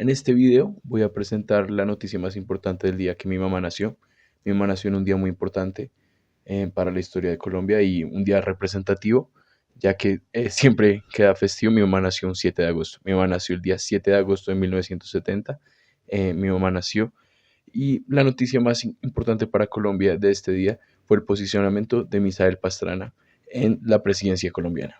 En este video voy a presentar la noticia más importante del día que mi mamá nació. Mi mamá nació en un día muy importante para la historia de Colombia y un día representativo, ya que siempre queda festivo. Mi mamá nació un 7 de agosto. Mi mamá nació el día 7 de agosto de 1970. Mi mamá nació y la noticia más importante para Colombia de este día fue el posicionamiento de Misael Pastrana en la presidencia colombiana.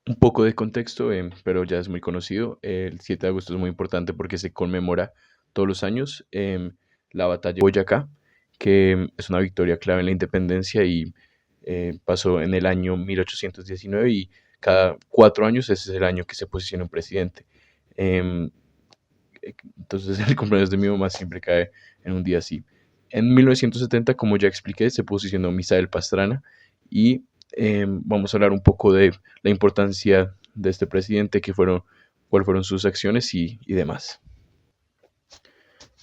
Un poco de contexto, pero ya es muy conocido. El 7 de agosto es muy importante porque se conmemora todos los años la batalla de Boyacá, que es una victoria clave en la independencia y pasó en el año 1819 y cada 4 años ese es el año que se posiciona un presidente. Em, entonces el cumpleaños de mi mamá siempre cae en un día así. En 1970, como ya expliqué, se posicionó Misael Pastrana y vamos a hablar un poco de la importancia de este presidente, cuáles fueron sus acciones y demás.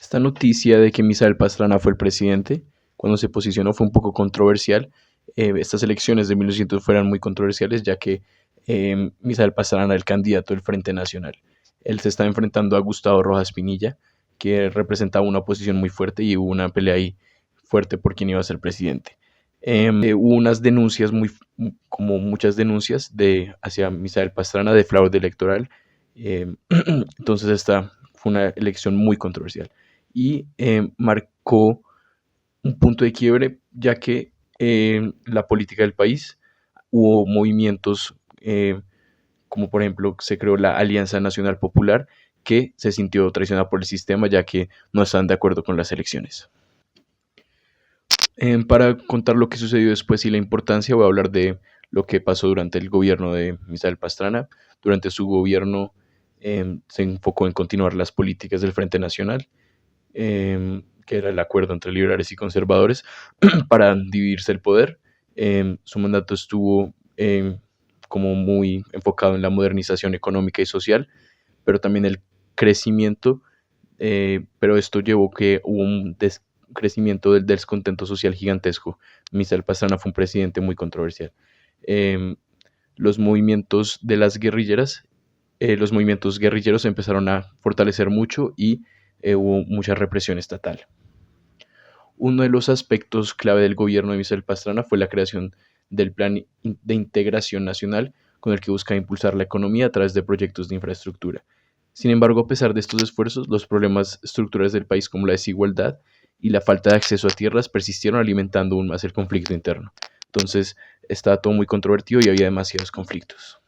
Esta noticia de que Misael Pastrana fue el presidente, cuando se posicionó, fue un poco controversial. Estas elecciones de 1900 fueron muy controversiales, ya que Misael Pastrana era el candidato del Frente Nacional. Él se estaba enfrentando a Gustavo Rojas Pinilla, que representaba una oposición muy fuerte y hubo una pelea ahí fuerte por quién iba a ser presidente. Hubo unas denuncias, como muchas denuncias hacia Misael Pastrana de fraude electoral. Entonces esta fue una elección muy controversial y marcó un punto de quiebre, ya que la política del país hubo movimientos como por ejemplo se creó la Alianza Nacional Popular, que se sintió traicionada por el sistema ya que no estaban de acuerdo con las elecciones. Para contar lo que sucedió después y la importancia, voy a hablar de lo que pasó durante el gobierno de Misael Pastrana. Durante su gobierno se enfocó en continuar las políticas del Frente Nacional, que era el acuerdo entre liberales y conservadores para dividirse el poder. Su mandato estuvo como muy enfocado en la modernización económica y social, pero también el crecimiento, pero esto llevó que hubo un crecimiento del descontento social gigantesco. Misael Pastrana fue un presidente muy controversial. Eh, los movimientos de las guerrilleras, los movimientos guerrilleros se empezaron a fortalecer mucho y hubo mucha represión estatal. Uno de los aspectos clave del gobierno de Misael Pastrana fue la creación del Plan de Integración Nacional, con el que busca impulsar la economía a través de proyectos de infraestructura. Sin embargo, a pesar de estos esfuerzos, los problemas estructurales del país como la desigualdad y la falta de acceso a tierras persistieron, alimentando aún más el conflicto interno. Entonces, estaba todo muy controvertido y había demasiados conflictos.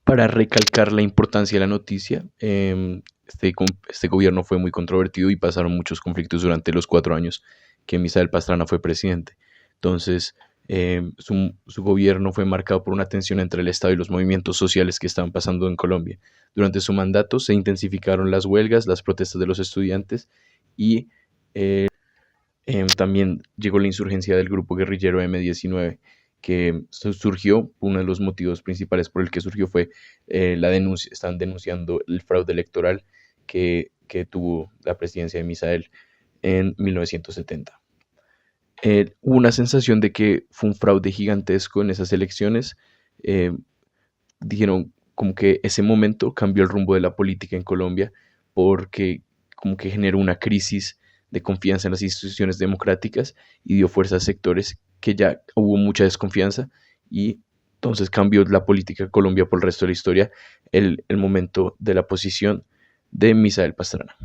Para recalcar la importancia de la noticia, este gobierno fue muy controvertido y pasaron muchos conflictos durante los 4 años que Misael Pastrana fue presidente. Entonces, su gobierno fue marcado por una tensión entre el Estado y los movimientos sociales que estaban pasando en Colombia. Durante su mandato se intensificaron las huelgas, las protestas de los estudiantes y también llegó la insurgencia del grupo guerrillero M-19, que surgió. Uno de los motivos principales por el que surgió fue la denuncia. Están denunciando el fraude electoral que tuvo la presidencia de Misael en 1970. Hubo una sensación de que fue un fraude gigantesco en esas elecciones. Eh, Dijeron como que ese momento cambió el rumbo de la política en Colombia porque como que generó una crisis de confianza en las instituciones democráticas y dio fuerza a sectores que ya hubo mucha desconfianza y entonces cambió la política de Colombia por el resto de la historia el momento de la posición de Misael Pastrana.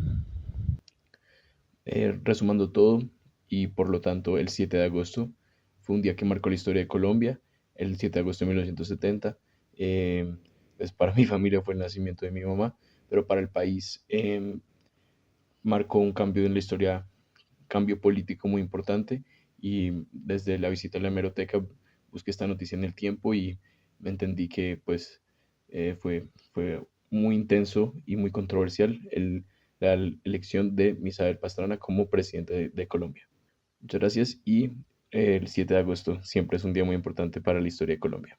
Resumando todo, y por lo tanto el 7 de agosto fue un día que marcó la historia de Colombia, el 7 de agosto de 1970. Pues para mi familia fue el nacimiento de mi mamá, pero para el país marcó un cambio en la historia, cambio político muy importante, y desde la visita a la hemeroteca busqué esta noticia en el tiempo y me entendí que pues fue muy intenso y muy controversial la elección de Misael Pastrana como presidente de Colombia. Muchas gracias y el 7 de agosto siempre es un día muy importante para la historia de Colombia.